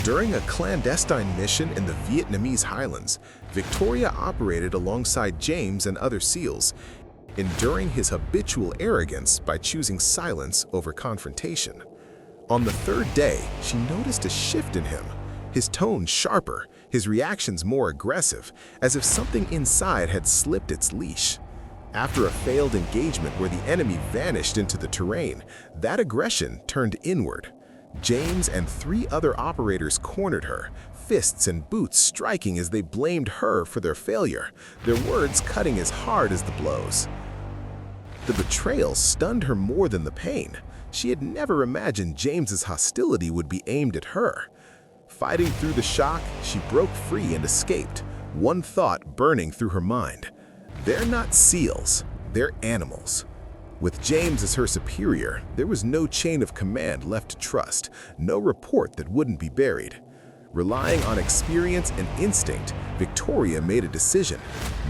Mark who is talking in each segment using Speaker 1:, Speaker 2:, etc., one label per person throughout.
Speaker 1: During a clandestine mission in the Vietnamese highlands, Victoria operated alongside James and other SEALs, enduring his habitual arrogance by choosing silence over confrontation. On the third day, she noticed a shift in him, his tone sharper, his reactions more aggressive, as if something inside had slipped its leash. After a failed engagement where the enemy vanished into the terrain, that aggression turned inward. James and 3 other operators cornered her, fists and boots striking as they blamed her for their failure, their words cutting as hard as the blows. The betrayal stunned her more than the pain. She had never imagined James's hostility would be aimed at her. Fighting through the shock, she broke free and escaped, one thought burning through her mind. They're not SEALs, they're animals. With James as her superior, there was no chain of command left to trust, no report that wouldn't be buried. Relying on experience and instinct, Victoria made a decision,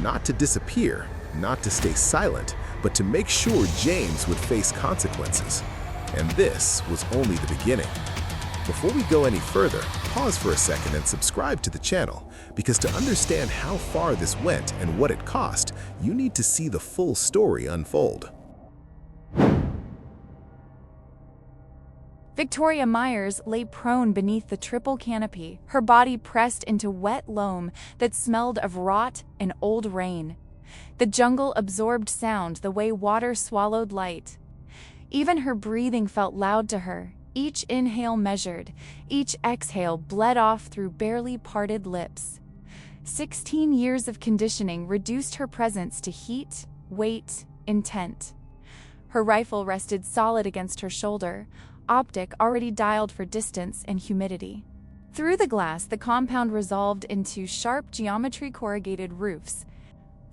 Speaker 1: not to disappear, not to stay silent, but to make sure James would face consequences. And this was only the beginning. Before we go any further, pause for a second and subscribe to the channel, because to understand how far this went and what it cost, you need to see the full story unfold.
Speaker 2: Victoria Myers lay prone beneath the triple canopy, her body pressed into wet loam that smelled of rot and old rain. The jungle absorbed sound the way water swallowed light. Even her breathing felt loud to her. Each inhale measured, each exhale bled off through barely parted lips. 16 years of conditioning reduced her presence to heat, weight, intent. Her rifle rested solid against her shoulder, optic already dialed for distance and humidity. Through the glass, the compound resolved into sharp geometry-corrugated roofs,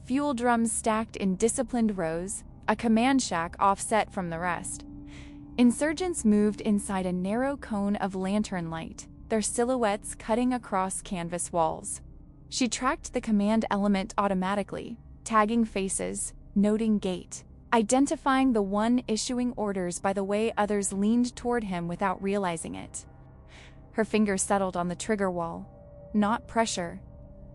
Speaker 2: fuel drums stacked in disciplined rows, a command shack offset from the rest. Insurgents moved inside a narrow cone of lantern light, their silhouettes cutting across canvas walls. She tracked the command element automatically, tagging faces, noting gait, identifying the one issuing orders by the way others leaned toward him without realizing it. Her fingers settled on the trigger wall. Not pressure,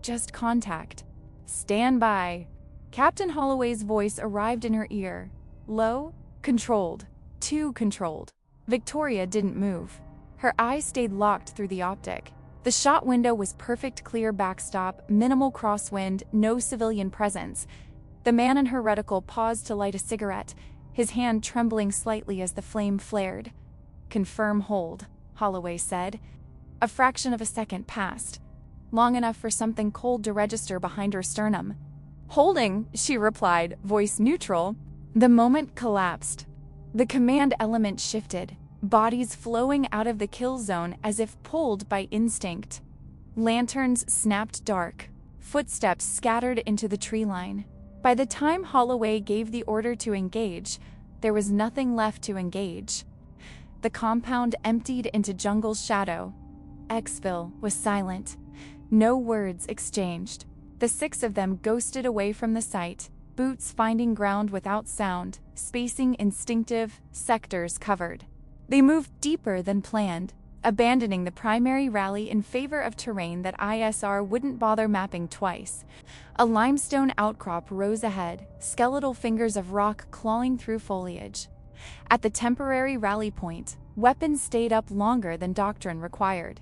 Speaker 2: just contact. "Stand by." Captain Holloway's voice arrived in her ear. Low, controlled. Too controlled. Victoria didn't move. Her eyes stayed locked through the optic. The shot window was perfect, clear backstop, minimal crosswind, no civilian presence. The man in her reticle paused to light a cigarette, his hand trembling slightly as the flame flared. "Confirm hold," Holloway said. A fraction of a second passed, long enough for something cold to register behind her sternum. "Holding," she replied, voice neutral. The moment collapsed. The command element shifted, bodies flowing out of the kill zone as if pulled by instinct. Lanterns snapped dark, footsteps scattered into the tree line. By the time Holloway gave the order to engage, there was nothing left to engage. The compound emptied into jungle shadow. Exfil was silent. No words exchanged. The 6 of them ghosted away from the site, boots finding ground without sound, spacing instinctive, sectors covered. They moved deeper than planned, abandoning the primary rally in favor of terrain that ISR wouldn't bother mapping twice. A limestone outcrop rose ahead, skeletal fingers of rock clawing through foliage. At the temporary rally point, weapons stayed up longer than doctrine required.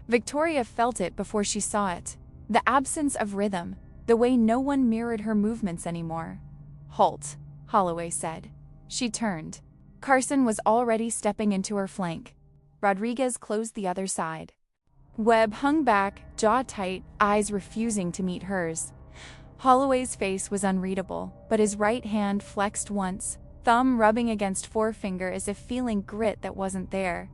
Speaker 2: Victoria felt it before she saw it. The absence of rhythm, the way no one mirrored her movements anymore. "Halt," Holloway said. She turned. Carson was already stepping into her flank. Rodriguez closed the other side. Webb hung back, jaw tight, eyes refusing to meet hers. Holloway's face was unreadable, but his right hand flexed once, thumb rubbing against forefinger as if feeling grit that wasn't there.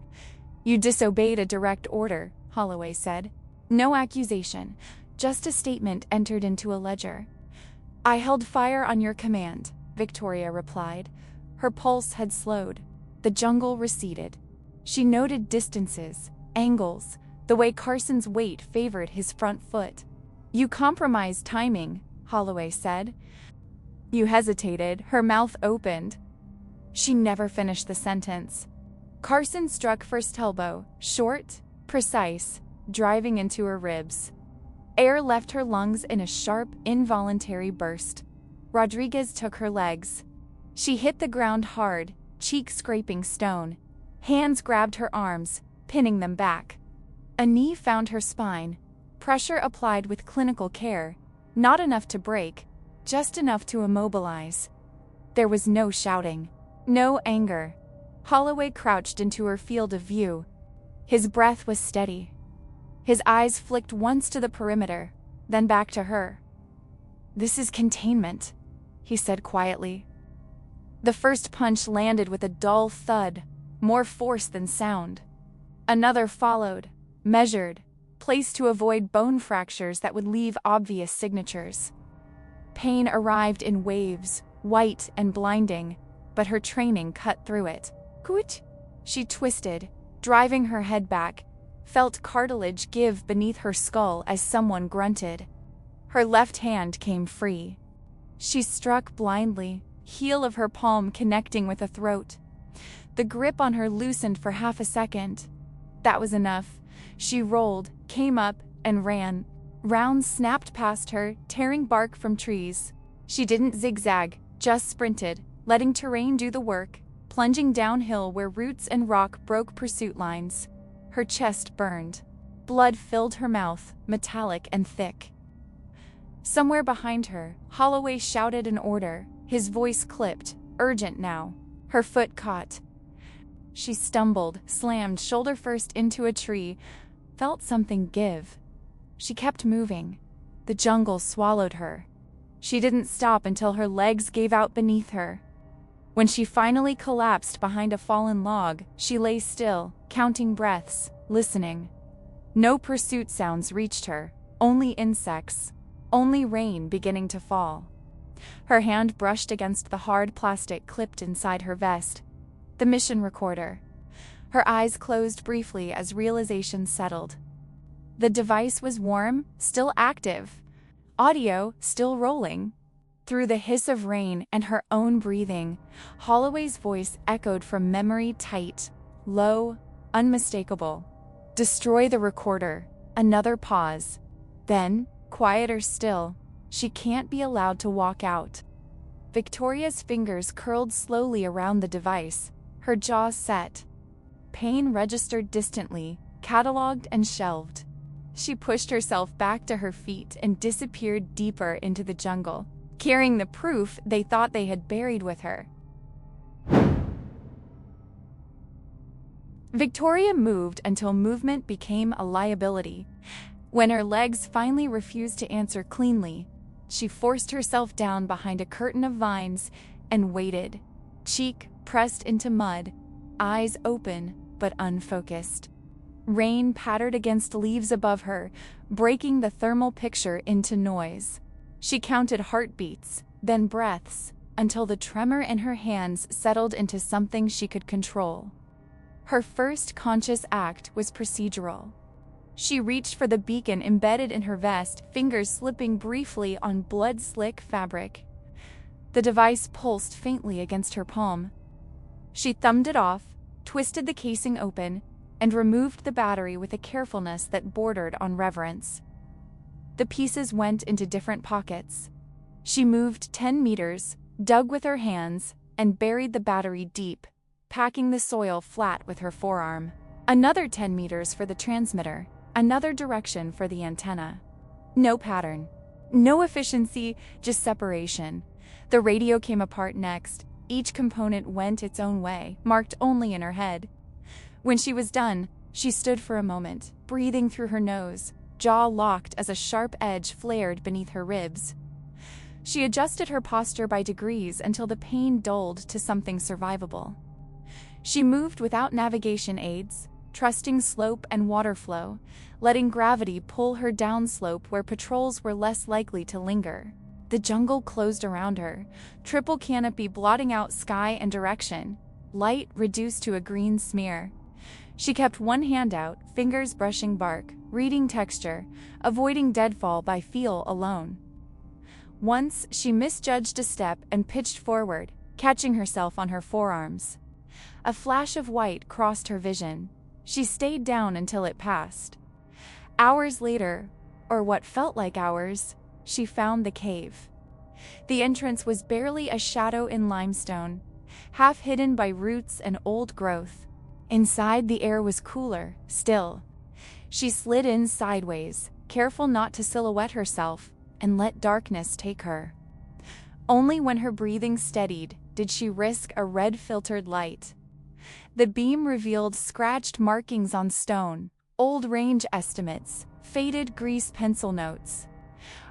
Speaker 2: "You disobeyed a direct order," Holloway said. No accusation, just a statement entered into a ledger. "I held fire on your command," Victoria replied. Her pulse had slowed. The jungle receded. She noted distances, angles, the way Carson's weight favored his front foot. "You compromised timing," Holloway said. You hesitated, her mouth opened. She never finished the sentence. Carson struck first elbow, short, precise, driving into her ribs. Air left her lungs in a sharp, involuntary burst. Rodriguez took her legs. She hit the ground hard, cheek scraping stone. Hands grabbed her arms, pinning them back. A knee found her spine. Pressure applied with clinical care. Not enough to break, just enough to immobilize. There was no shouting, no anger. Holloway crouched into her field of view. His breath was steady. His eyes flicked once to the perimeter, then back to her. "This is containment," he said quietly. The first punch landed with a dull thud, more force than sound. Another followed, measured, placed to avoid bone fractures that would leave obvious signatures. Pain arrived in waves, white and blinding, but her training cut through it. "Coot!" She twisted, driving her head back, felt cartilage give beneath her skull as someone grunted. Her left hand came free. She struck blindly, heel of her palm connecting with the throat. The grip on her loosened for half a second. That was enough. She rolled, came up, and ran. Rounds snapped past her, tearing bark from trees. She didn't zigzag, just sprinted, letting terrain do the work, plunging downhill where roots and rock broke pursuit lines. Her chest burned. Blood filled her mouth, metallic and thick. Somewhere behind her, Holloway shouted an order, his voice clipped, urgent now. Her foot caught. She stumbled, slammed shoulder first into a tree, felt something give. She kept moving. The jungle swallowed her. She didn't stop until her legs gave out beneath her. When she finally collapsed behind a fallen log, she lay still, counting breaths, listening. No pursuit sounds reached her, only insects, only rain beginning to fall. Her hand brushed against the hard plastic clipped inside her vest. The mission recorder. Her eyes closed briefly as realization settled. The device was warm, still active. Audio still rolling. Through the hiss of rain and her own breathing, Holloway's voice echoed from memory tight, low, unmistakable. "Destroy the recorder." Another pause. Then, quieter still, "She can't be allowed to walk out." Victoria's fingers curled slowly around the device, her jaw set. Pain registered distantly, cataloged and shelved. She pushed herself back to her feet and disappeared deeper into the jungle, carrying the proof they thought they had buried with her. Victoria moved until movement became a liability. When her legs finally refused to answer cleanly, she forced herself down behind a curtain of vines and waited, cheek pressed into mud, eyes open but unfocused. Rain pattered against leaves above her, breaking the thermal picture into noise. She counted heartbeats, then breaths, until the tremor in her hands settled into something she could control. Her first conscious act was procedural. She reached for the beacon embedded in her vest, fingers slipping briefly on blood-slick fabric. The device pulsed faintly against her palm. She thumbed it off, twisted the casing open, and removed the battery with a carefulness that bordered on reverence. The pieces went into different pockets. She moved 10 meters, dug with her hands, and buried the battery deep, packing the soil flat with her forearm. Another 10 meters for the transmitter, another direction for the antenna. No pattern, no efficiency, just separation. The radio came apart next. Each component went its own way, marked only in her head. When she was done, she stood for a moment, breathing through her nose, jaw locked as a sharp edge flared beneath her ribs. She adjusted her posture by degrees until the pain dulled to something survivable. She moved without navigation aids, trusting slope and water flow, letting gravity pull her downslope where patrols were less likely to linger. The jungle closed around her, triple canopy blotting out sky and direction, light reduced to a green smear. She kept one hand out, fingers brushing bark, reading texture, avoiding deadfall by feel alone. Once, she misjudged a step and pitched forward, catching herself on her forearms. A flash of white crossed her vision. She stayed down until it passed. Hours later, or what felt like hours, she found the cave. The entrance was barely a shadow in limestone, half hidden by roots and old growth. Inside, the air was cooler, still. She slid in sideways, careful not to silhouette herself, and let darkness take her. Only when her breathing steadied did she risk a red-filtered light. The beam revealed scratched markings on stone, old range estimates, faded grease pencil notes.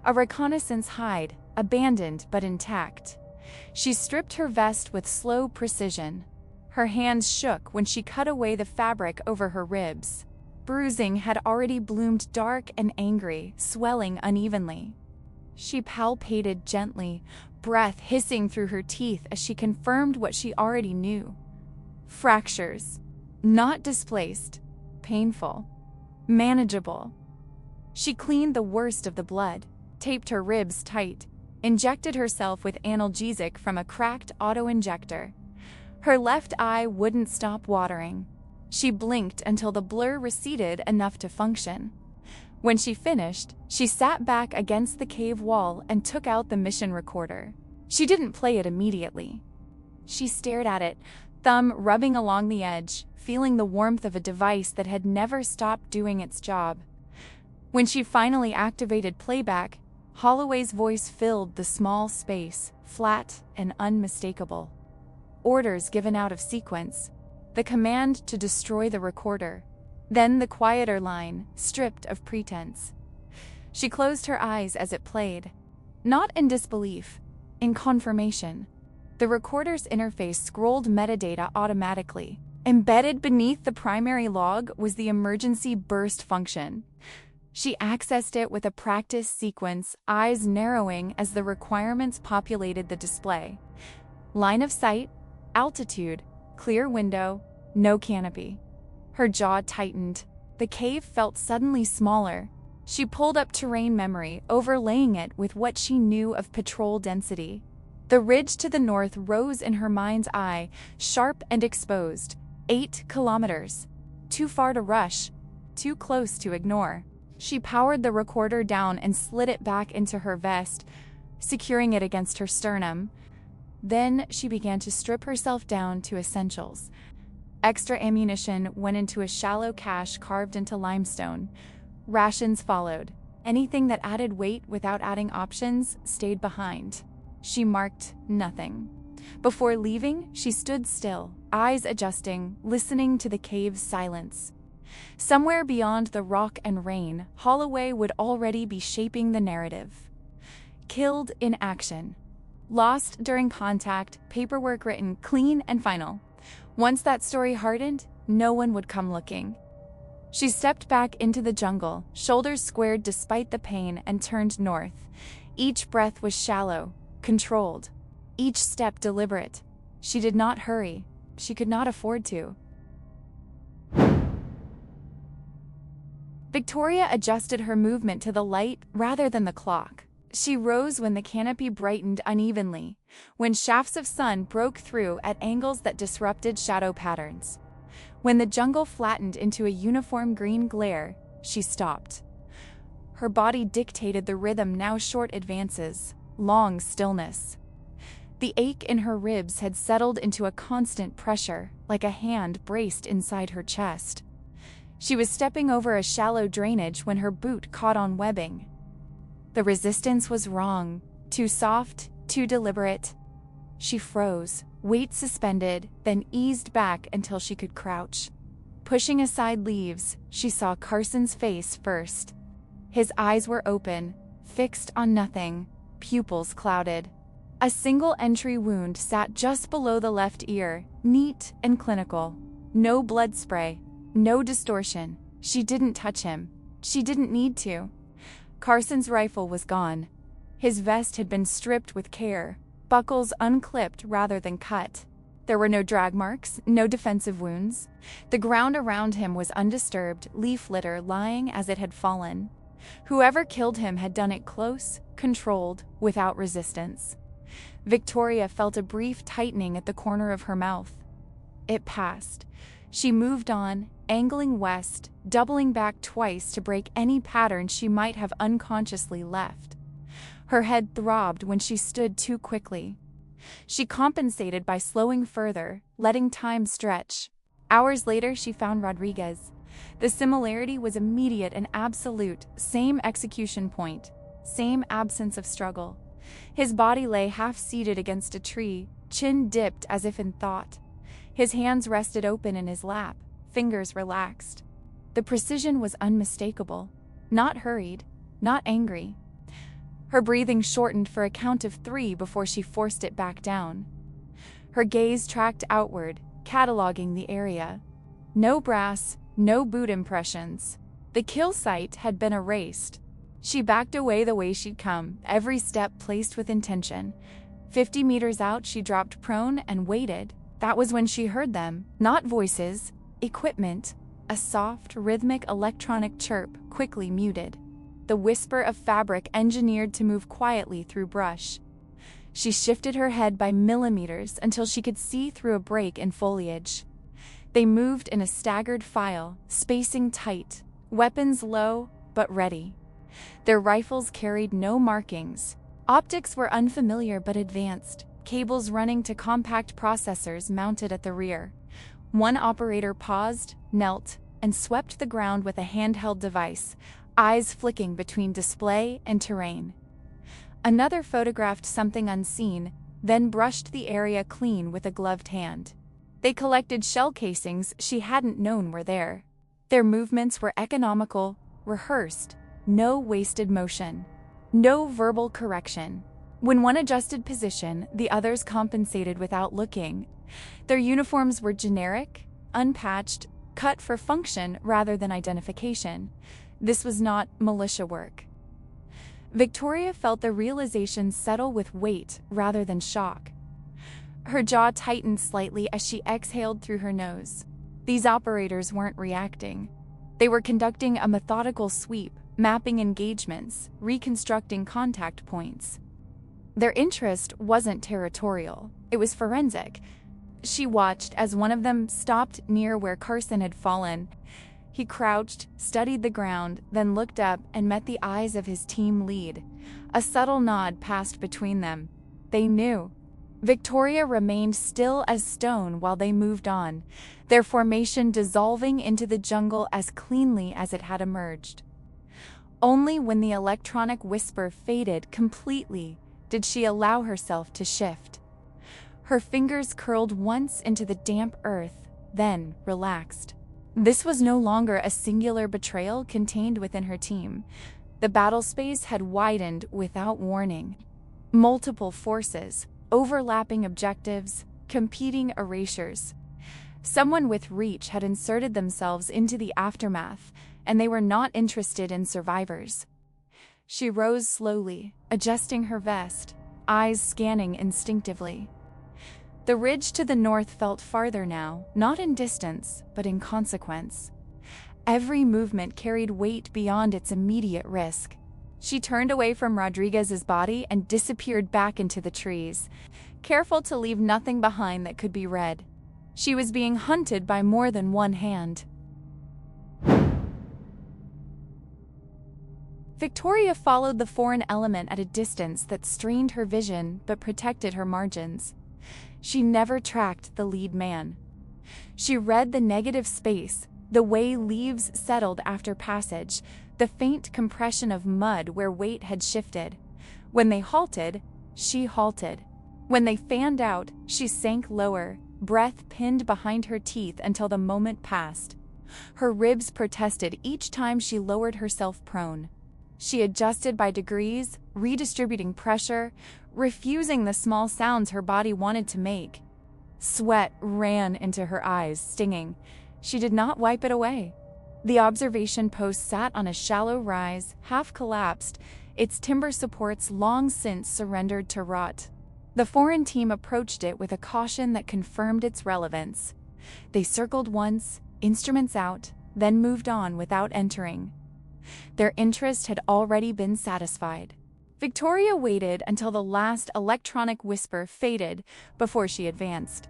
Speaker 2: A reconnaissance hide, abandoned but intact. She stripped her vest with slow precision. Her hands shook when she cut away the fabric over her ribs. Bruising had already bloomed dark and angry, swelling unevenly. She palpated gently, breath hissing through her teeth as she confirmed what she already knew. Fractures. Not displaced. Painful. Manageable. She cleaned the worst of the blood, taped her ribs tight, injected herself with analgesic from a cracked auto-injector. Her left eye wouldn't stop watering. She blinked until the blur receded enough to function. When she finished, she sat back against the cave wall and took out the mission recorder. She didn't play it immediately. She stared at it, thumb rubbing along the edge, feeling the warmth of a device that had never stopped doing its job. When she finally activated playback, Holloway's voice filled the small space, flat and unmistakable. Orders given out of sequence. The command to destroy the recorder. Then the quieter line, stripped of pretense. She closed her eyes as it played. Not in disbelief, in confirmation. The recorder's interface scrolled metadata automatically. Embedded beneath the primary log was the emergency burst function. She accessed it with a practice sequence, eyes narrowing as the requirements populated the display. Line of sight, altitude, clear window, no canopy. Her jaw tightened. The cave felt suddenly smaller. She pulled up terrain memory, overlaying it with what she knew of patrol density. The ridge to the north rose in her mind's eye, sharp and exposed. 8 kilometers. Too far to rush, too close to ignore. She powered the recorder down and slid it back into her vest, securing it against her sternum. Then she began to strip herself down to essentials. Extra ammunition went into a shallow cache carved into limestone. Rations followed. Anything that added weight without adding options stayed behind. She marked nothing. Before leaving, she stood still, eyes adjusting, listening to the cave's silence. Somewhere beyond the rock and rain, Holloway would already be shaping the narrative. Killed in action. Lost during contact, paperwork written clean and final. Once that story hardened, no one would come looking. She stepped back into the jungle, shoulders squared despite the pain, and turned north. Each breath was shallow, controlled. Each step deliberate. She did not hurry. She could not afford to. Victoria adjusted her movement to the light rather than the clock. She rose when the canopy brightened unevenly, when shafts of sun broke through at angles that disrupted shadow patterns. When the jungle flattened into a uniform green glare, she stopped. Her body dictated the rhythm, now short advances, long stillness. The ache in her ribs had settled into a constant pressure, like a hand braced inside her chest. She was stepping over a shallow drainage when her boot caught on webbing. The resistance was wrong, too soft, too deliberate. She froze, weight suspended, then eased back until she could crouch. Pushing aside leaves, she saw Carson's face first. His eyes were open, fixed on nothing, pupils clouded. A single entry wound sat just below the left ear, neat and clinical. No blood spray, no distortion. She didn't touch him. She didn't need to. Carson's rifle was gone. His vest had been stripped with care, buckles unclipped rather than cut. There were no drag marks, no defensive wounds. The ground around him was undisturbed, leaf litter lying as it had fallen. Whoever killed him had done it close, controlled, without resistance. Victoria felt a brief tightening at the corner of her mouth. It passed. She moved on, angling west, doubling back twice to break any pattern she might have unconsciously left. Her head throbbed when she stood too quickly. She compensated by slowing further, letting time stretch. Hours later, she found Rodriguez. The similarity was immediate and absolute, same execution point, same absence of struggle. His body lay half-seated against a tree, chin dipped as if in thought. His hands rested open in his lap, fingers relaxed. The precision was unmistakable, not hurried, not angry. Her breathing shortened for a count of 3 before she forced it back down. Her gaze tracked outward, cataloging the area. No brass, no boot impressions. The kill site had been erased. She backed away the way she'd come, every step placed with intention. 50 meters out, she dropped prone and waited. That was when she heard them, not voices, equipment, a soft, rhythmic electronic chirp quickly muted. The whisper of fabric engineered to move quietly through brush. She shifted her head by millimeters until she could see through a break in foliage. They moved in a staggered file, spacing tight, weapons low but ready. Their rifles carried no markings. Optics were unfamiliar but advanced, cables running to compact processors mounted at the rear. One operator paused, knelt, and swept the ground with a handheld device, eyes flicking between display and terrain. Another photographed something unseen, then brushed the area clean with a gloved hand. They collected shell casings she hadn't known were there. Their movements were economical, rehearsed, no wasted motion, no verbal correction. When one adjusted position, the others compensated without looking. Their uniforms were generic, unpatched, cut for function rather than identification. This was not militia work. Victoria felt the realization settle with weight rather than shock. Her jaw tightened slightly as she exhaled through her nose. These operators weren't reacting. They were conducting a methodical sweep, mapping engagements, reconstructing contact points. Their interest wasn't territorial, it was forensic. She watched as one of them stopped near where Carson had fallen. He crouched, studied the ground, then looked up and met the eyes of his team lead. A subtle nod passed between them. They knew. Victoria remained still as stone while they moved on, their formation dissolving into the jungle as cleanly as it had emerged. Only when the electronic whisper faded completely did she allow herself to shift. Her fingers curled once into the damp earth, then relaxed. This was no longer a singular betrayal contained within her team. The battle space had widened without warning. Multiple forces, overlapping objectives, competing erasures. Someone with reach had inserted themselves into the aftermath, and they were not interested in survivors. She rose slowly, adjusting her vest, eyes scanning instinctively. The ridge to the north felt farther now, not in distance, but in consequence. Every movement carried weight beyond its immediate risk. She turned away from Rodriguez's body and disappeared back into the trees, careful to leave nothing behind that could be read. She was being hunted by more than one hand. Victoria followed the foreign element at a distance that strained her vision but protected her margins. She never tracked the lead man. She read the negative space, the way leaves settled after passage, the faint compression of mud where weight had shifted. When they halted, she halted. When they fanned out, she sank lower, breath pinned behind her teeth until the moment passed. Her ribs protested each time she lowered herself prone. She adjusted by degrees, redistributing pressure, refusing the small sounds her body wanted to make. Sweat ran into her eyes, stinging. She did not wipe it away. The observation post sat on a shallow rise, half collapsed, its timber supports long since surrendered to rot. The foreign team approached it with a caution that confirmed its relevance. They circled once, instruments out, then moved on without entering. Their interest had already been satisfied. Victoria waited until the last electronic whisper faded before she advanced.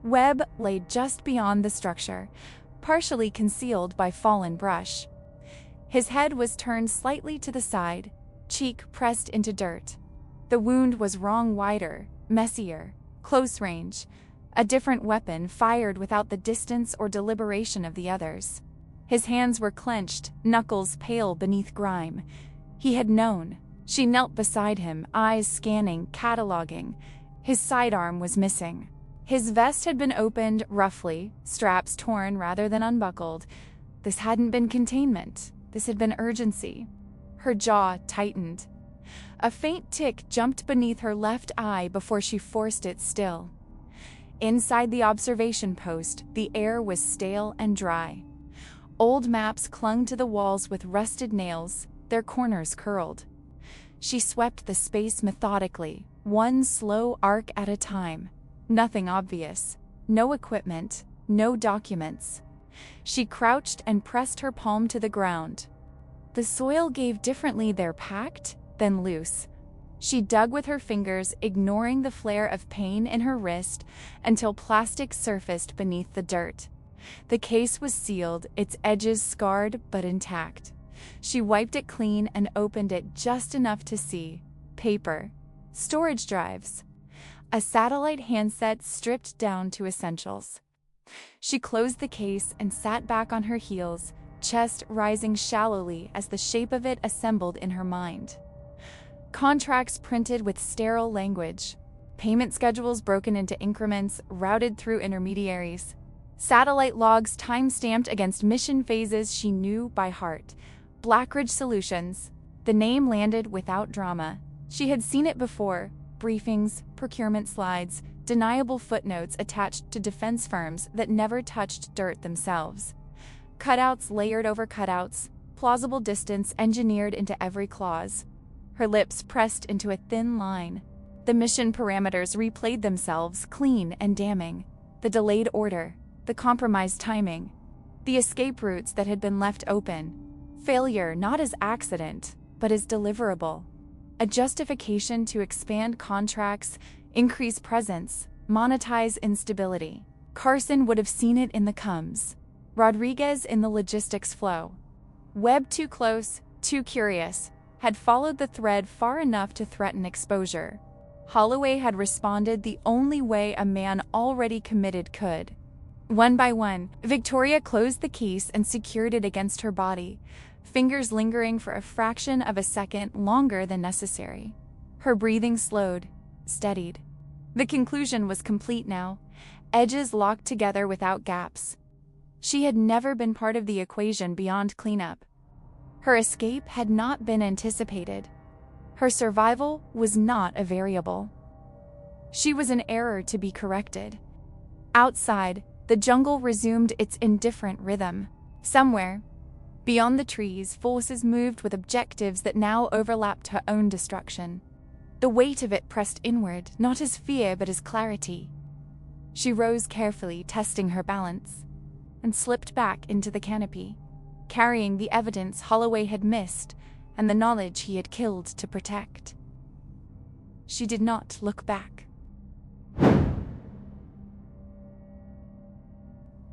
Speaker 2: Webb lay just beyond the structure, partially concealed by fallen brush. His head was turned slightly to the side, cheek pressed into dirt. The wound was wrong, wider, messier, close range, a different weapon fired without the distance or deliberation of the others. His hands were clenched, knuckles pale beneath grime. He had known. She knelt beside him, eyes scanning, cataloging. His sidearm was missing. His vest had been opened roughly, straps torn rather than unbuckled. This hadn't been containment. This had been urgency. Her jaw tightened. A faint tick jumped beneath her left eye before she forced it still. Inside the observation post, the air was stale and dry. Old maps clung to the walls with rusted nails, their corners curled. She swept the space methodically, one slow arc at a time. Nothing obvious. No equipment, no documents. She crouched and pressed her palm to the ground. The soil gave differently there, packed, then loose. She dug with her fingers, ignoring the flare of pain in her wrist, until plastic surfaced beneath the dirt. The case was sealed, its edges scarred but intact. She wiped it clean and opened it just enough to see. Paper. Storage drives. A satellite handset stripped down to essentials. She closed the case and sat back on her heels, chest rising shallowly as the shape of it assembled in her mind. Contracts printed with sterile language. Payment schedules broken into increments, routed through intermediaries. Satellite logs time-stamped against mission phases she knew by heart. Blackridge Solutions. The name landed without drama. She had seen it before. Briefings, procurement slides, deniable footnotes attached to defense firms that never touched dirt themselves. Cutouts layered over cutouts, plausible distance engineered into every clause. Her lips pressed into a thin line. The mission parameters replayed themselves, clean and damning. The delayed order, the compromised timing, the escape routes that had been left open. Failure not as accident, but as deliverable. A justification to expand contracts, increase presence, monetize instability. Carson would have seen it in the comes. Rodriguez in the logistics flow. Webb too close, too curious, had followed the thread far enough to threaten exposure. Holloway had responded the only way a man already committed could. One by one, Victoria closed the case and secured it against her body, fingers lingering for a fraction of a second longer than necessary. Her breathing slowed, steadied. The conclusion was complete now, edges locked together without gaps. She had never been part of the equation beyond cleanup. Her escape had not been anticipated. Her survival was not a variable. She was an error to be corrected. Outside, the jungle resumed its indifferent rhythm. Somewhere, beyond the trees, forces moved with objectives that now overlapped her own destruction. The weight of it pressed inward, not as fear but as clarity. She rose carefully, testing her balance, and slipped back into the canopy, carrying the evidence Holloway had missed and the knowledge he had killed to protect. She did not look back.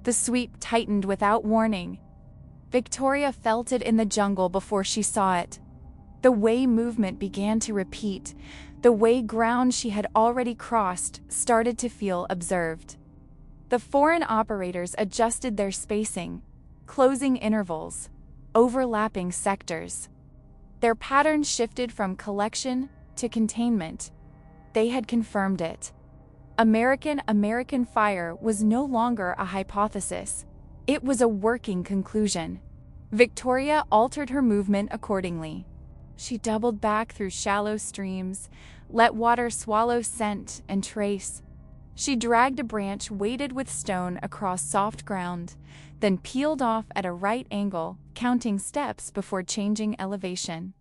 Speaker 2: The sweep tightened without warning. Victoria felt it in the jungle before she saw it. The way movement began to repeat, the way ground she had already crossed started to feel observed. The foreign operators adjusted their spacing, closing intervals, overlapping sectors. Their pattern shifted from collection to containment. They had confirmed it. American fire was no longer a hypothesis. It was a working conclusion. Victoria altered her movement accordingly. She doubled back through shallow streams, let water swallow scent and trace. She dragged a branch weighted with stone across soft ground, then peeled off at a right angle, counting steps before changing elevation.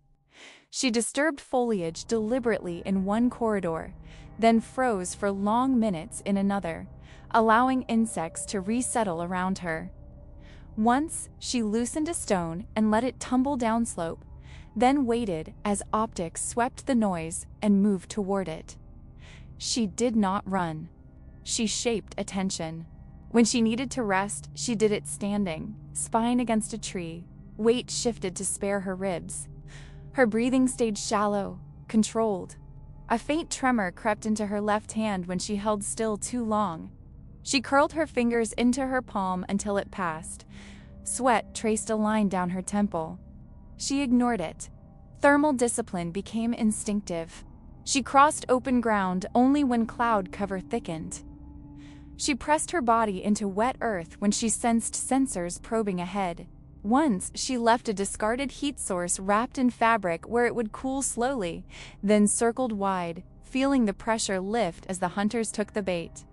Speaker 2: She disturbed foliage deliberately in one corridor, then froze for long minutes in another, allowing insects to resettle around her. Once, she loosened a stone and let it tumble downslope, then waited as optics swept the noise and moved toward it. She did not run. She shaped attention. When she needed to rest, she did it standing, spine against a tree, weight shifted to spare her ribs. Her breathing stayed shallow, controlled. A faint tremor crept into her left hand when she held still too long. She curled her fingers into her palm until it passed. Sweat traced a line down her temple. She ignored it. Thermal discipline became instinctive. She crossed open ground only when cloud cover thickened. She pressed her body into wet earth when she sensed sensors probing ahead. Once, she left a discarded heat source wrapped in fabric where it would cool slowly, then circled wide, feeling the pressure lift as the hunters took the bait.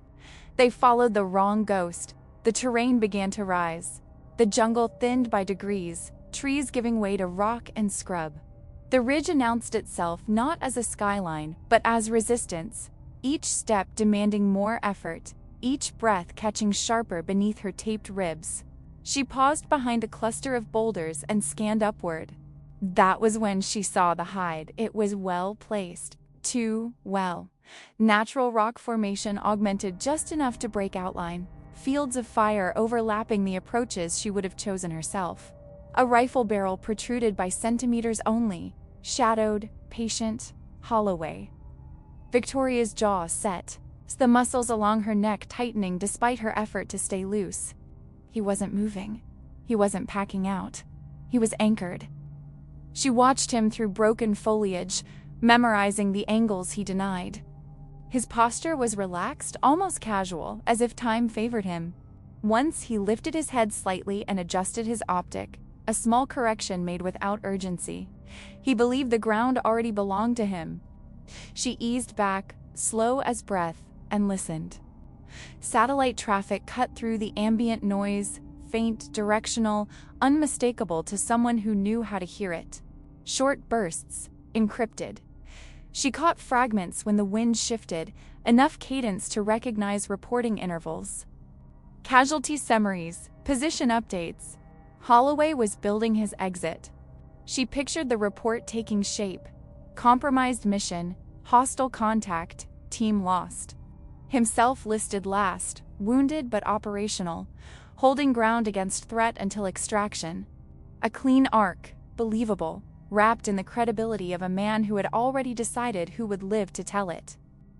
Speaker 2: They followed the wrong ghost. The terrain began to rise. The jungle thinned by degrees, trees giving way to rock and scrub. The ridge announced itself not as a skyline, but as resistance, each step demanding more effort, each breath catching sharper beneath her taped ribs. She paused behind a cluster of boulders and scanned upward. That was when she saw the hide. It was well placed. Too well. Natural rock formation augmented just enough to break outline. Fields of fire overlapping the approaches she would have chosen herself. A rifle barrel protruded by centimeters only. Shadowed, patient, Holloway. Victoria's jaw set, the muscles along her neck tightening despite her effort to stay loose. He wasn't moving. He wasn't packing out. He was anchored. She watched him through broken foliage, memorizing the angles he denied. His posture was relaxed, almost casual, as if time favored him. Once he lifted his head slightly and adjusted his optic, a small correction made without urgency. He believed the ground already belonged to him. She eased back, slow as breath, and listened. Satellite traffic cut through the ambient noise, faint, directional, unmistakable to someone who knew how to hear it. Short bursts, encrypted. She caught fragments when the wind shifted, enough cadence to recognize reporting intervals. Casualty summaries, position updates. Holloway was building his exit. She pictured the report taking shape. Compromised mission, hostile contact, team lost. Himself listed last, wounded but operational, holding ground against threat until extraction. A clean arc, believable, wrapped in the credibility of a man who had already decided who would live to tell it.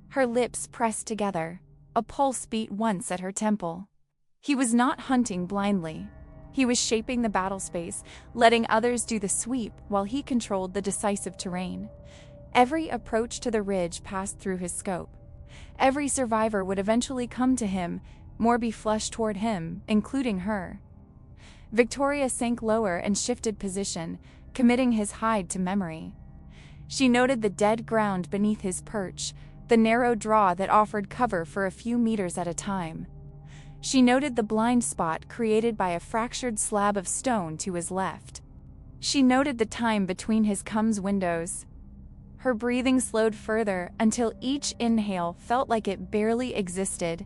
Speaker 2: Her lips pressed together, a pulse beat once at her temple. He was not hunting blindly. He was shaping the battle space, letting others do the sweep while he controlled the decisive terrain. Every approach to the ridge passed through his scope. Every survivor would eventually come to him, more be flushed toward him, including her. Victoria sank lower and shifted position, committing his hide to memory. She noted the dead ground beneath his perch, the narrow draw that offered cover for a few meters at a time. She noted the blind spot created by a fractured slab of stone to his left. She noted the time between his comes windows. Her breathing slowed further until each inhale felt like it barely existed.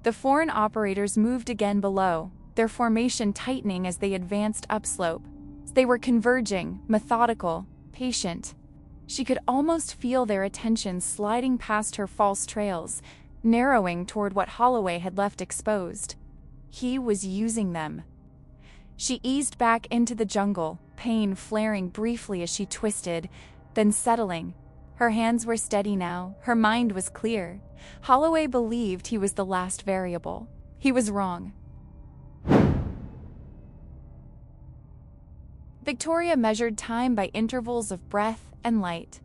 Speaker 2: The foreign operators moved again below, their formation tightening as they advanced upslope. They were converging, methodical, patient. She could almost feel their attention sliding past her false trails, narrowing toward what Holloway had left exposed. He was using them. She eased back into the jungle, pain flaring briefly as she twisted, then settling. Her hands were steady now, her mind was clear. Holloway believed he was the last variable. He was wrong. Victoria measured time by intervals of breath and light.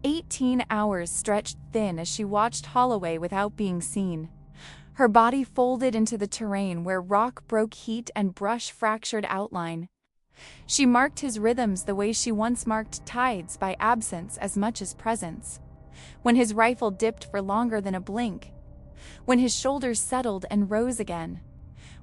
Speaker 2: 18 hours stretched thin as she watched Holloway without being seen. Her body folded into the terrain where rock broke heat and brush fractured outline. She marked his rhythms the way she once marked tides, by absence as much as presence. When his rifle dipped for longer than a blink. When his shoulders settled and rose again.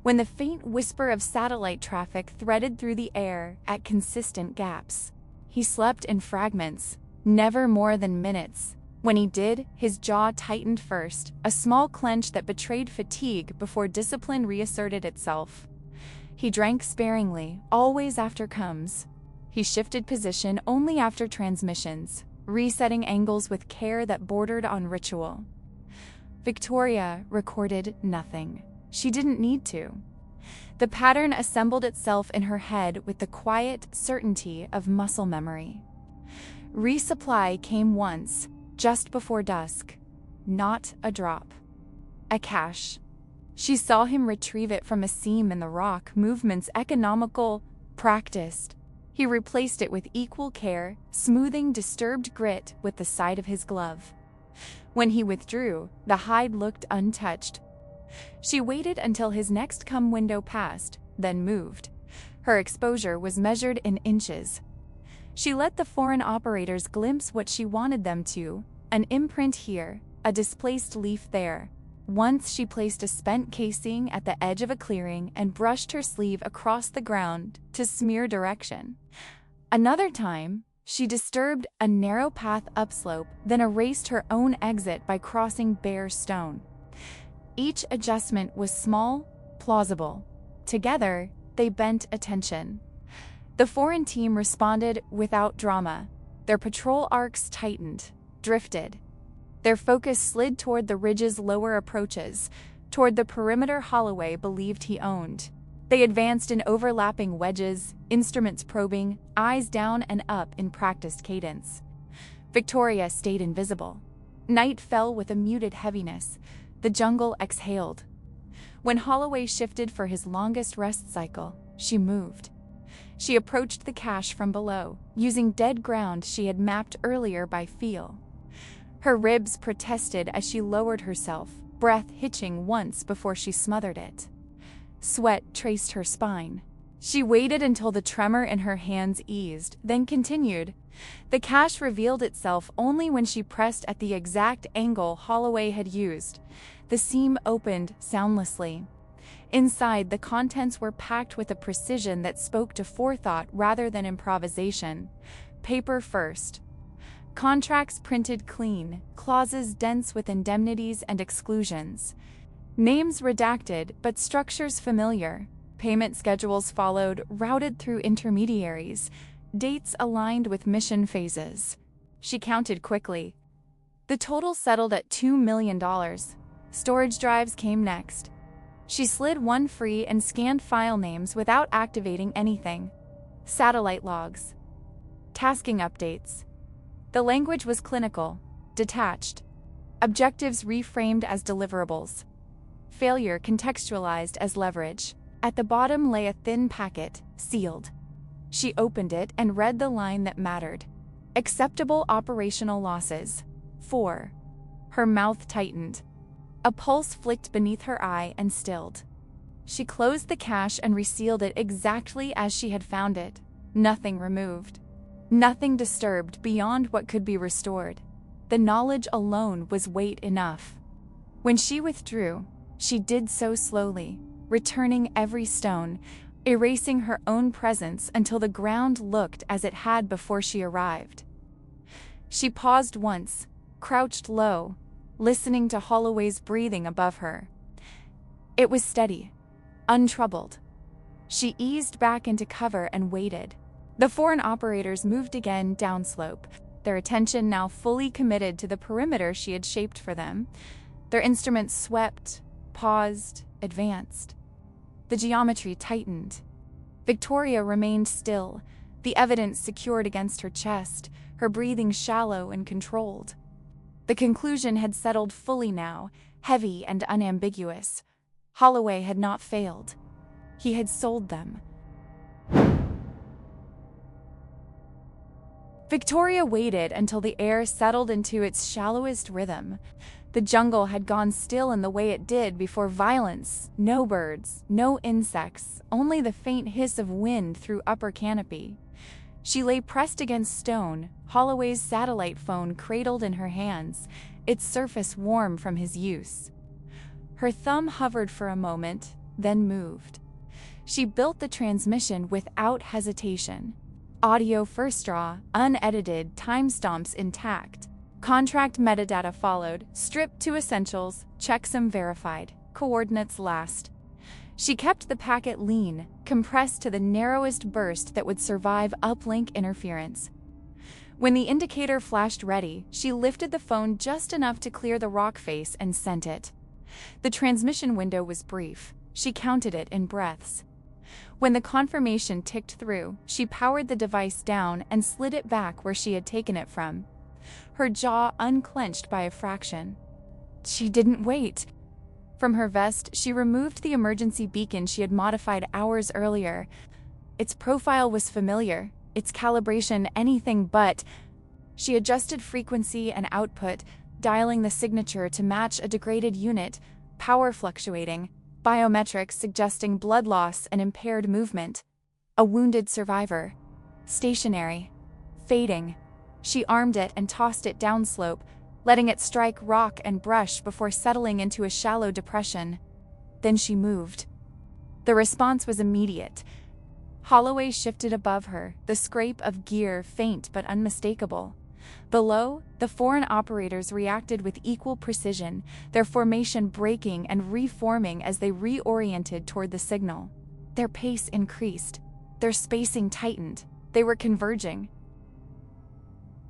Speaker 2: When the faint whisper of satellite traffic threaded through the air at consistent gaps. He slept in fragments, never more than minutes. When he did, his jaw tightened first, a small clench that betrayed fatigue before discipline reasserted itself. He drank sparingly, always after comes. He shifted position only after transmissions, resetting angles with care that bordered on ritual. Victoria recorded nothing. She didn't need to. The pattern assembled itself in her head with the quiet certainty of muscle memory. Resupply came once, just before dusk. Not a drop. A cache. She saw him retrieve it from a seam in the rock, movements economical, practiced. He replaced it with equal care, smoothing disturbed grit with the side of his glove. When he withdrew, the hide looked untouched. She waited until his next come window passed, then moved. Her exposure was measured in inches. She let the foreign operators glimpse what she wanted them to, an imprint here, a displaced leaf there. Once she placed a spent casing at the edge of a clearing and brushed her sleeve across the ground to smear direction. Another time, she disturbed a narrow path upslope, then erased her own exit by crossing bare stone. Each adjustment was small, plausible. Together, they bent attention. The foreign team responded without drama. Their patrol arcs tightened, drifted. Their focus slid toward the ridge's lower approaches, toward the perimeter Holloway believed he owned. They advanced in overlapping wedges, instruments probing, eyes down and up in practiced cadence. Victoria stayed invisible. Night fell with a muted heaviness. The jungle exhaled. When Holloway shifted for his longest rest cycle, she moved. She approached the cache from below, using dead ground she had mapped earlier by feel. Her ribs protested as she lowered herself, breath hitching once before she smothered it. Sweat traced her spine. She waited until the tremor in her hands eased, then continued. The cache revealed itself only when she pressed at the exact angle Holloway had used. The seam opened soundlessly. Inside, the contents were packed with a precision that spoke to forethought rather than improvisation. Paper first. Contracts printed clean, clauses dense with indemnities and exclusions. Names redacted, but structures familiar. Payment schedules followed, routed through intermediaries. Dates aligned with mission phases. She counted quickly. The total settled at $2 million. Storage drives came next. She slid one free and scanned file names without activating anything. Satellite logs. Tasking updates. The language was clinical, detached. Objectives reframed as deliverables. Failure contextualized as leverage. At the bottom lay a thin packet, sealed. She opened it and read the line that mattered. Acceptable operational losses. 4. Her mouth tightened. A pulse flicked beneath her eye and stilled. She closed the cache and resealed it exactly as she had found it. Nothing removed. Nothing disturbed beyond what could be restored. The knowledge alone was weight enough. When she withdrew, she did so slowly, returning every stone, erasing her own presence until the ground looked as it had before she arrived. She paused once, crouched low, listening to Holloway's breathing above her. It was steady, untroubled. She eased back into cover and waited. The foreign operators moved again downslope, their attention now fully committed to the perimeter she had shaped for them. Their instruments swept, paused, advanced. The geometry tightened. Victoria remained still, the evidence secured against her chest, her breathing shallow and controlled. The conclusion had settled fully now, heavy and unambiguous. Holloway had not failed. He had sold them. Victoria waited until the air settled into its shallowest rhythm. The jungle had gone still in the way it did before violence. No birds, no insects, only the faint hiss of wind through upper canopy. She lay pressed against stone, Holloway's satellite phone cradled in her hands, its surface warm from his use. Her thumb hovered for a moment, then moved. She built the transmission without hesitation. Audio first draw, unedited, timestamps intact. Contract metadata followed, stripped to essentials, checksum verified, coordinates last. She kept the packet lean, compressed to the narrowest burst that would survive uplink interference. When the indicator flashed ready, she lifted the phone just enough to clear the rock face and sent it. The transmission window was brief. She counted it in breaths. When the confirmation ticked through, she powered the device down and slid it back where she had taken it from. Her jaw unclenched by a fraction. She didn't wait. From her vest, she removed the emergency beacon she had modified hours earlier. Its profile was familiar, its calibration anything but. She adjusted frequency and output, dialing the signature to match a degraded unit, power fluctuating, biometrics suggesting blood loss and impaired movement. A wounded survivor. Stationary. Fading. She armed it and tossed it downslope, letting it strike rock and brush before settling into a shallow depression. Then she moved. The response was immediate. Holloway shifted above her, the scrape of gear faint but unmistakable. Below, the foreign operators reacted with equal precision, their formation breaking and reforming as they reoriented toward the signal. Their pace increased. Their spacing tightened. They were converging.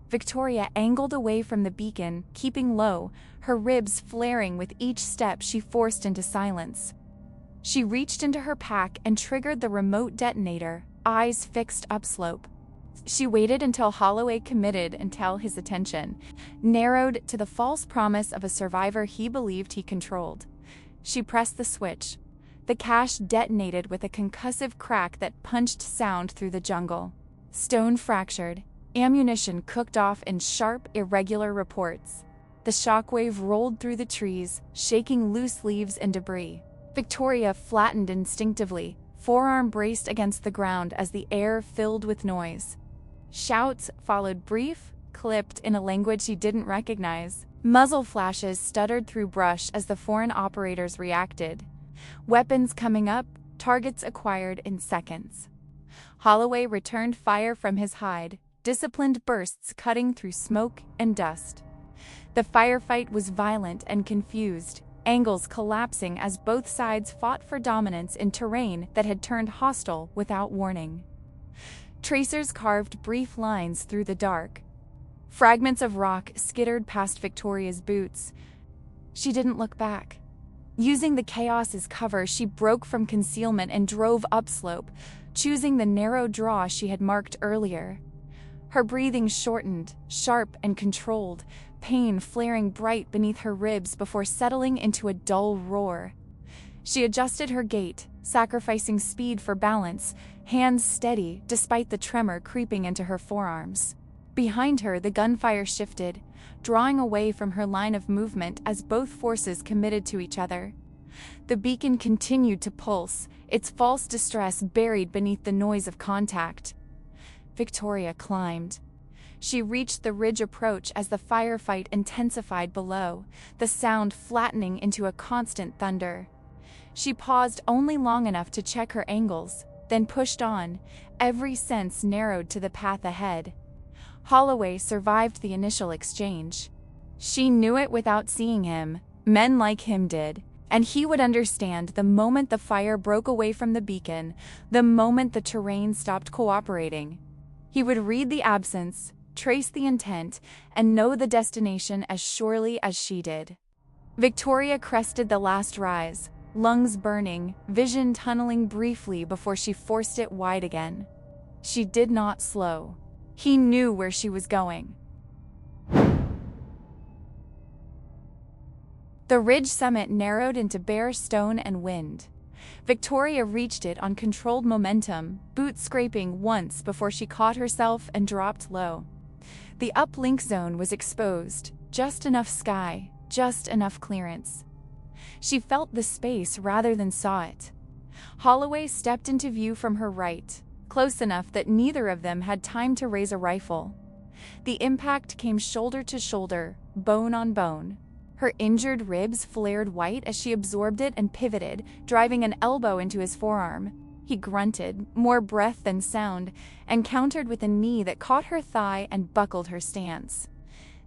Speaker 2: Victoria angled away from the beacon, keeping low, her ribs flaring with each step she forced into silence. She reached into her pack and triggered the remote detonator, eyes fixed upslope. She waited until Holloway committed until his attention, narrowed to the false promise of a survivor he believed he controlled. She pressed the switch. The cache detonated with a concussive crack that punched sound through the jungle. Stone fractured. Ammunition cooked off in sharp, irregular reports. The shockwave rolled through the trees, shaking loose leaves and debris. Victoria flattened instinctively, forearm braced against the ground as the air filled with noise. Shouts followed, brief, clipped in a language she didn't recognize. Muzzle flashes stuttered through brush as the foreign operators reacted. Weapons coming up, targets acquired in seconds. Holloway returned fire from his hide, disciplined bursts cutting through smoke and dust. The firefight was violent and confused, angles collapsing as both sides fought for dominance in terrain that had turned hostile without warning. Tracers carved brief lines through the dark. Fragments of rock skittered past Victoria's boots. She didn't look back. Using the chaos as cover, she broke from concealment and drove upslope, choosing the narrow draw she had marked earlier. Her breathing shortened, sharp and controlled, pain flaring bright beneath her ribs before settling into a dull roar. She adjusted her gait, sacrificing speed for balance, hands steady despite the tremor creeping into her forearms. Behind her, the gunfire shifted, drawing away from her line of movement as both forces committed to each other. The beacon continued to pulse, its false distress buried beneath the noise of contact. Victoria climbed. She reached the ridge approach as the firefight intensified below, the sound flattening into a constant thunder. She paused only long enough to check her angles, then pushed on, every sense narrowed to the path ahead. Holloway survived the initial exchange. She knew it without seeing him. Men like him did, and he would understand the moment the fire broke away from the beacon, the moment the terrain stopped cooperating. He would read the absence, trace the intent, and know the destination as surely as she did. Victoria crested the last rise, lungs burning, vision tunneling briefly before she forced it wide again. She did not slow. He knew where she was going. The ridge summit narrowed into bare stone and wind. Victoria reached it on controlled momentum, boots scraping once before she caught herself and dropped low. The uplink zone was exposed, just enough sky, just enough clearance. She felt the space rather than saw it. Holloway stepped into view from her right, close enough that neither of them had time to raise a rifle. The impact came shoulder to shoulder, bone on bone. Her injured ribs flared white as she absorbed it and pivoted, driving an elbow into his forearm. He grunted, more breath than sound, and countered with a knee that caught her thigh and buckled her stance.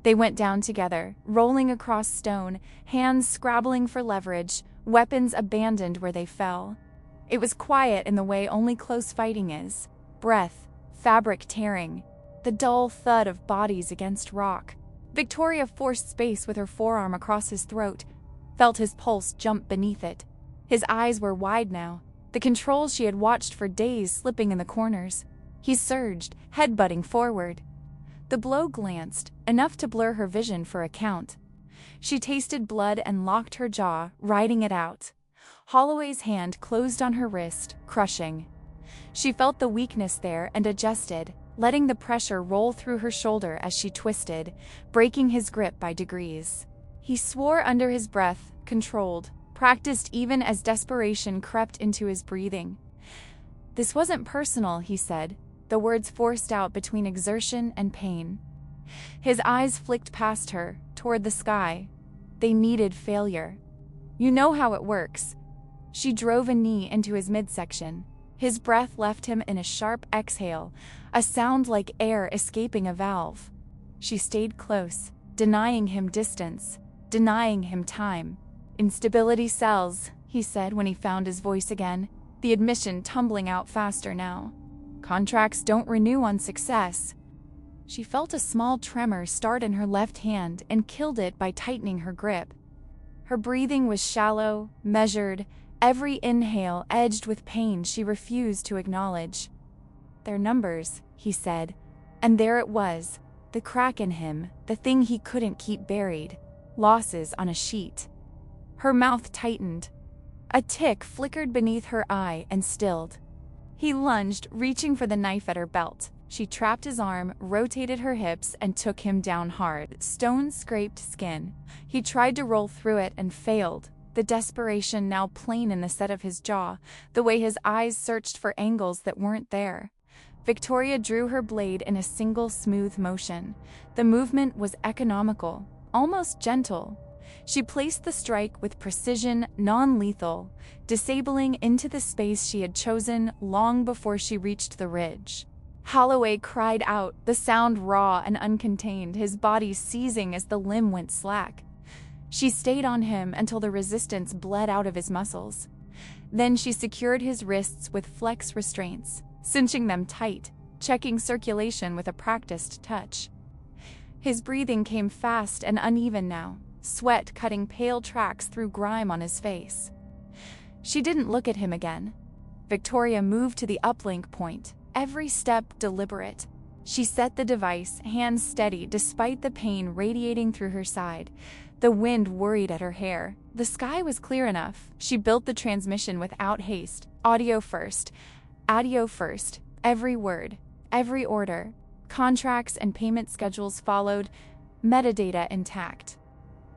Speaker 2: They went down together, rolling across stone, hands scrabbling for leverage, weapons abandoned where they fell. It was quiet in the way only close fighting is. Breath, fabric tearing, the dull thud of bodies against rock. Victoria forced space with her forearm across his throat. felt his pulse jump beneath it. His eyes were wide now, the controls she had watched for days slipping in the corners. He surged, headbutting forward. The blow glanced, enough to blur her vision for a count. She tasted blood and locked her jaw, riding it out. Holloway's hand closed on her wrist, crushing. She felt the weakness there and adjusted, letting the pressure roll through her shoulder as she twisted, breaking his grip by degrees. He swore under his breath, controlled, practiced even as desperation crept into his breathing. "This wasn't personal," he said, the words forced out between exertion and pain. His eyes flicked past her, toward the sky. They needed failure. "You know how it works." She drove a knee into his midsection. His breath left him in a sharp exhale, a sound like air escaping a valve. She stayed close, denying him distance, denying him time. "Instability sells," he said when he found his voice again, the admission tumbling out faster now. "Contracts don't renew on success." She felt a small tremor start in her left hand and killed it by tightening her grip. Her breathing was shallow, measured, every inhale edged with pain she refused to acknowledge. "They're numbers," he said, and there it was, the crack in him, the thing he couldn't keep buried, losses on a sheet. Her mouth tightened. A tick flickered beneath her eye and stilled. He lunged, reaching for the knife at her belt. She trapped his arm, rotated her hips, and took him down hard. Stone scraped skin. He tried to roll through it and failed, the desperation now plain in the set of his jaw, the way his eyes searched for angles that weren't there. Victoria drew her blade in a single smooth motion. The movement was economical, almost gentle. She placed the strike with precision, non-lethal, disabling into the space she had chosen long before she reached the ridge. Holloway cried out, the sound raw and uncontained, his body seizing as the limb went slack. She stayed on him until the resistance bled out of his muscles. Then she secured his wrists with flex restraints, cinching them tight, checking circulation with a practiced touch. His breathing came fast and uneven now, sweat cutting pale tracks through grime on his face. She didn't look at him again. Victoria moved to the uplink point, every step deliberate. She set the device, hands steady despite the pain radiating through her side. The wind worried at her hair. The sky was clear enough. She built the transmission without haste, audio first, every word, every order. Contracts and payment schedules followed, metadata intact.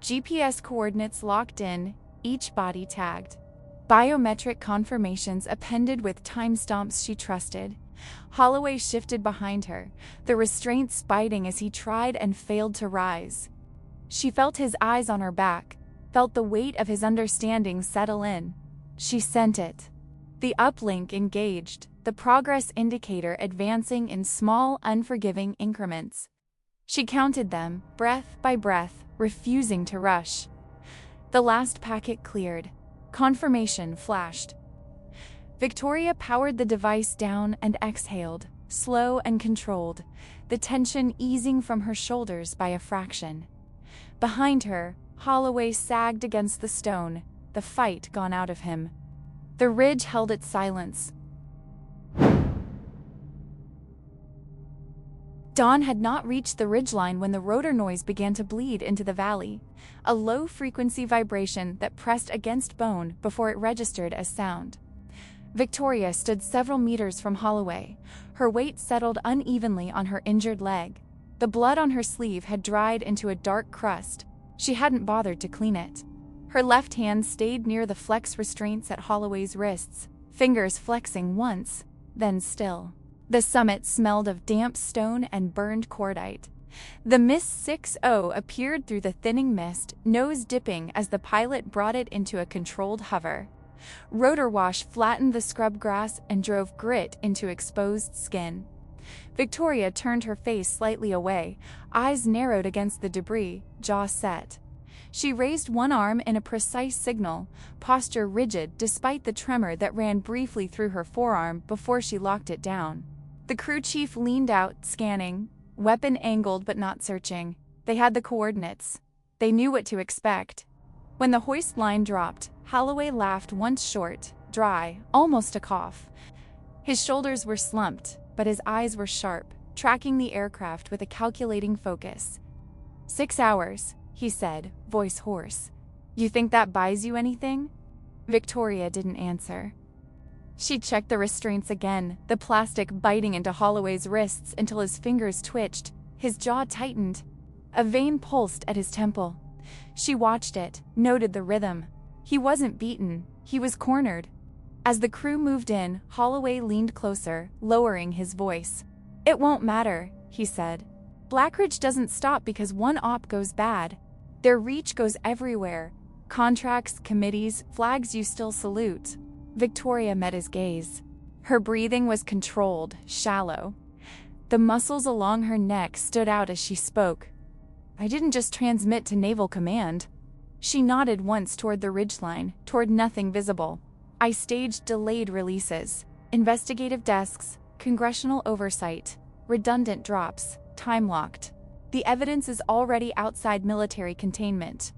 Speaker 2: GPS coordinates locked in, each body tagged. Biometric confirmations appended with timestamps she trusted. Holloway shifted behind her, the restraints biting as he tried and failed to rise. She felt his eyes on her back, felt the weight of his understanding settle in. She sent it. The uplink engaged, the progress indicator advancing in small, unforgiving increments. She counted them, breath by breath, refusing to rush. The last packet cleared. Confirmation flashed. Victoria powered the device down and exhaled, slow and controlled, the tension easing from her shoulders by a fraction. Behind her, Holloway sagged against the stone, the fight gone out of him. The ridge held its silence. Dawn had not reached the ridgeline when the rotor noise began to bleed into the valley, a low-frequency vibration that pressed against bone before it registered as sound. Victoria stood several meters from Holloway, her weight settled unevenly on her injured leg. The blood on her sleeve had dried into a dark crust. She hadn't bothered to clean it. Her left hand stayed near the flex restraints at Holloway's wrists, fingers flexing once, then still. The summit smelled of damp stone and burned cordite. The Miss 6-0 appeared through the thinning mist, nose dipping as the pilot brought it into a controlled hover. Rotor wash flattened the scrub grass and drove grit into exposed skin. Victoria turned her face slightly away, eyes narrowed against the debris, jaw set. She raised one arm in a precise signal, posture rigid despite the tremor that ran briefly through her forearm before she locked it down. The crew chief leaned out, scanning, weapon angled but not searching. They had the coordinates. They knew what to expect. When the hoist line dropped, Holloway laughed once short, dry, almost a cough. His shoulders were slumped, but his eyes were sharp, tracking the aircraft with a calculating focus. 6 hours, he said, voice hoarse. You think that buys you anything? Victoria didn't answer. She checked the restraints again, the plastic biting into Holloway's wrists until his fingers twitched, his jaw tightened. A vein pulsed at his temple. She watched it, noted the rhythm. He wasn't beaten, he was cornered. As the crew moved in, Holloway leaned closer, lowering his voice. It won't matter, he said. Blackridge doesn't stop because one op goes bad. Their reach goes everywhere. Contracts, committees, flags you still salute. Victoria met his gaze. Her breathing was controlled, shallow. The muscles along her neck stood out as she spoke. I didn't just transmit to Naval Command. She nodded once toward the ridgeline, toward nothing visible. I staged delayed releases, investigative desks, congressional oversight, redundant drops, time-locked. The evidence is already outside military containment.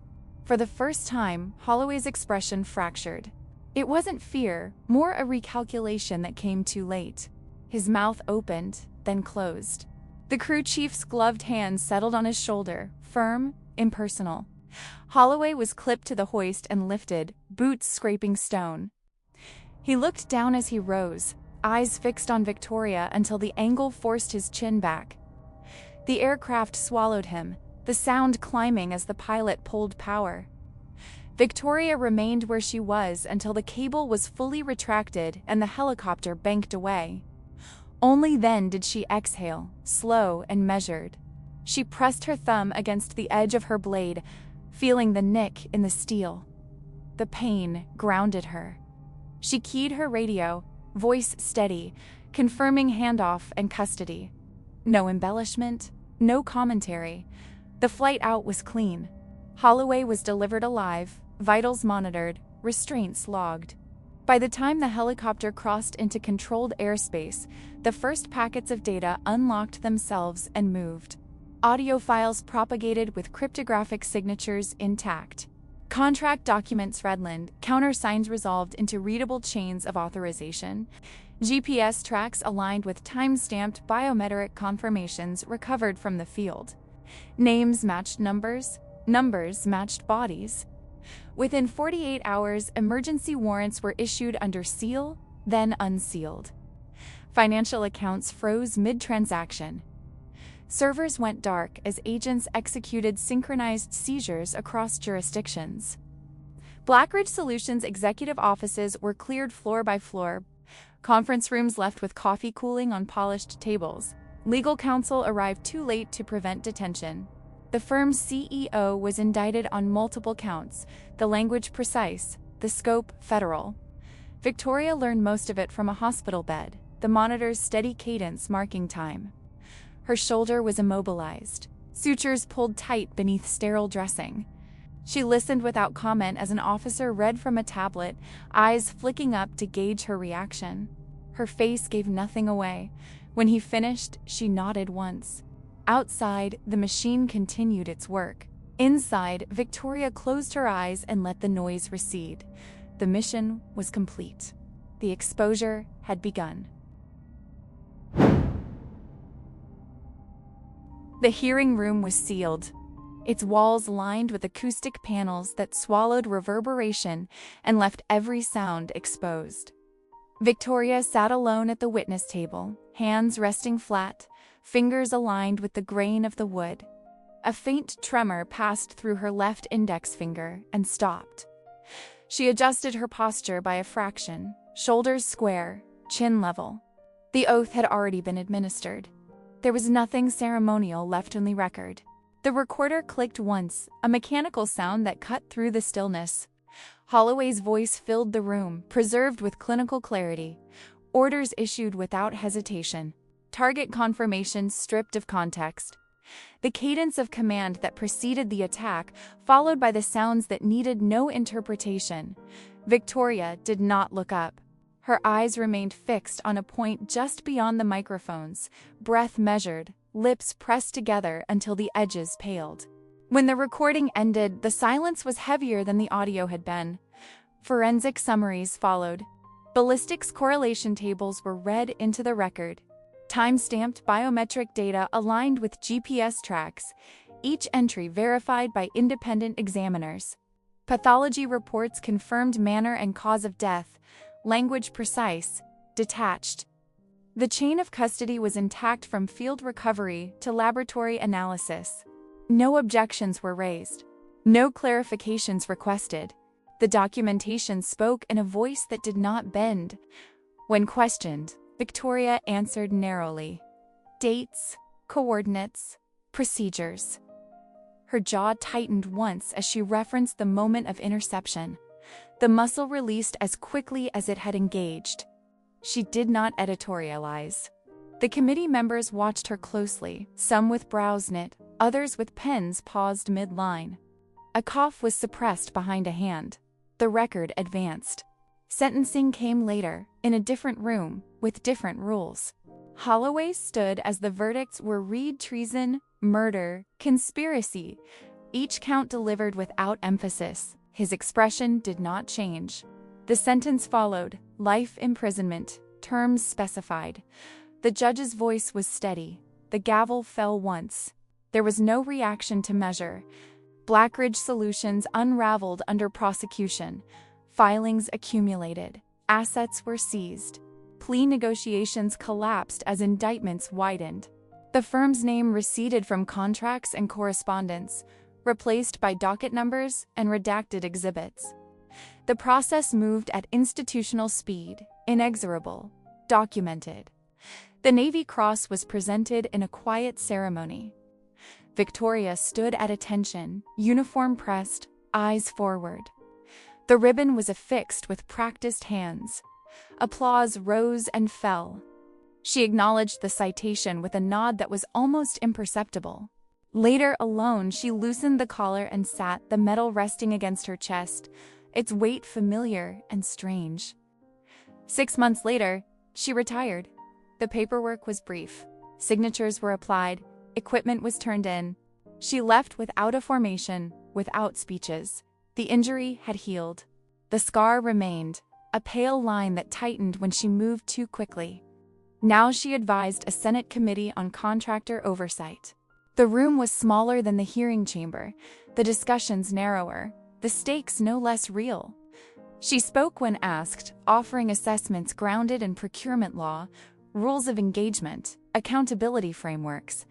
Speaker 2: For the first time, Holloway's expression fractured. It wasn't fear, more a recalculation that came too late. His mouth opened, then closed. The crew chief's gloved hand settled on his shoulder, firm, impersonal. Holloway was clipped to the hoist and lifted, boots scraping stone. He looked down as he rose, eyes fixed on Victoria until the angle forced his chin back. The aircraft swallowed him, the sound climbing as the pilot pulled power. Victoria remained where she was until the cable was fully retracted and the helicopter banked away. Only then did she exhale, slow and measured. She pressed her thumb against the edge of her blade, feeling the nick in the steel. The pain grounded her. She keyed her radio, voice steady, confirming handoff and custody. No embellishment, no commentary. The flight out was clean. Holloway was delivered alive, vitals monitored, restraints logged. By the time the helicopter crossed into controlled airspace, the first packets of data unlocked themselves and moved. Audio files propagated with cryptographic signatures intact. Contract documents redlined, countersigns resolved into readable chains of authorization. GPS tracks aligned with time-stamped biometric confirmations recovered from the field. Names matched numbers, numbers matched bodies. Within 48 hours, emergency warrants were issued under seal, then unsealed. Financial accounts froze mid-transaction. Servers went dark as agents executed synchronized seizures across jurisdictions. Blackridge Solutions executive offices were cleared floor by floor, conference rooms left with coffee cooling on polished tables. Legal counsel arrived too late to prevent detention. The firm's CEO was indicted on multiple counts, the language precise, the scope federal. Victoria learned most of it from a hospital bed, the monitor's steady cadence marking time. Her shoulder was immobilized, sutures pulled tight beneath sterile dressing. She listened without comment as an officer read from a tablet, eyes flicking up to gauge her reaction. Her face gave nothing away. When he finished, she nodded once. Outside, the machine continued its work. Inside, Victoria closed her eyes and let the noise recede. The mission was complete. The exposure had begun. The hearing room was sealed, its walls lined with acoustic panels that swallowed reverberation and left every sound exposed. Victoria sat alone at the witness table, hands resting flat, fingers aligned with the grain of the wood. A faint tremor passed through her left index finger and stopped. She adjusted her posture by a fraction, shoulders square, chin level. The oath had already been administered. There was nothing ceremonial left on the record. The recorder clicked once, a mechanical sound that cut through the stillness. Holloway's voice filled the room, preserved with clinical clarity. Orders issued without hesitation. Target confirmation stripped of context. The cadence of command that preceded the attack, followed by the sounds that needed no interpretation. Victoria did not look up. Her eyes remained fixed on a point just beyond the microphones, breath measured, lips pressed together until the edges paled. When the recording ended, the silence was heavier than the audio had been. Forensic summaries followed. Ballistics correlation tables were read into the record. Time-stamped biometric data aligned with GPS tracks, each entry verified by independent examiners. Pathology reports confirmed manner and cause of death, language precise, detached. The chain of custody was intact from field recovery to laboratory analysis. No objections were raised. No clarifications requested. The documentation spoke in a voice that did not bend. When questioned, Victoria answered narrowly. Dates, coordinates, procedures. Her jaw tightened once as she referenced the moment of interception. The muscle released as quickly as it had engaged. She did not editorialize. The committee members watched her closely, some with brows knit, others with pens paused mid-line. A cough was suppressed behind a hand. The record advanced. Sentencing came later, in a different room, with different rules. Holloway stood as the verdicts were Reed treason, murder, conspiracy, each count delivered without emphasis. His expression did not change. The sentence followed, life imprisonment, terms specified. The judge's voice was steady. The gavel fell once. There was no reaction to measure. Blackridge Solutions unraveled under prosecution. Filings accumulated. Assets were seized. Plea negotiations collapsed as indictments widened. The firm's name receded from contracts and correspondence, replaced by docket numbers and redacted exhibits. The process moved at institutional speed, inexorable, documented. The Navy Cross was presented in a quiet ceremony. Victoria stood at attention, uniform pressed, eyes forward. The ribbon was affixed with practiced hands. Applause rose and fell. She acknowledged the citation with a nod that was almost imperceptible. Later alone, she loosened the collar and sat, the metal resting against her chest, its weight familiar and strange. 6 months later, she retired. The paperwork was brief. Signatures were applied. Equipment was turned in. She left without a formation, without speeches. The injury had healed. The scar remained, a pale line that tightened when she moved too quickly. Now she advised a Senate committee on contractor oversight. The room was smaller than the hearing chamber, the discussions narrower, the stakes no less real. She spoke when asked, offering assessments grounded in procurement law, rules of engagement, accountability frameworks.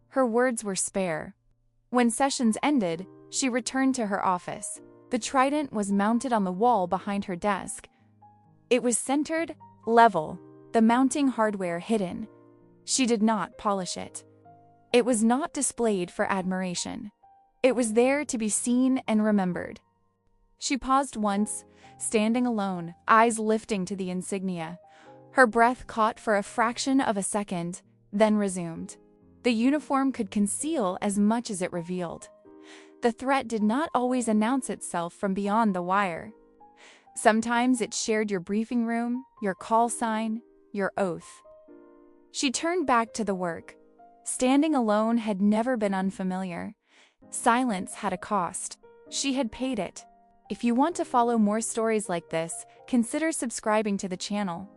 Speaker 2: Her words were spare. When sessions ended, she returned to her office. The trident was mounted on the wall behind her desk. It was centered, level, the mounting hardware hidden. She did not polish it. It was not displayed for admiration. It was there to be seen and remembered. She paused once, standing alone, eyes lifting to the insignia. Her breath caught for a fraction of a second, then resumed. The uniform could conceal as much as it revealed. The threat did not always announce itself from beyond the wire. Sometimes it shared your briefing room, your call sign, your oath. She turned back to the work. Standing alone had never been unfamiliar. Silence had a cost. She had paid it. If you want to follow more stories like this, consider subscribing to the channel.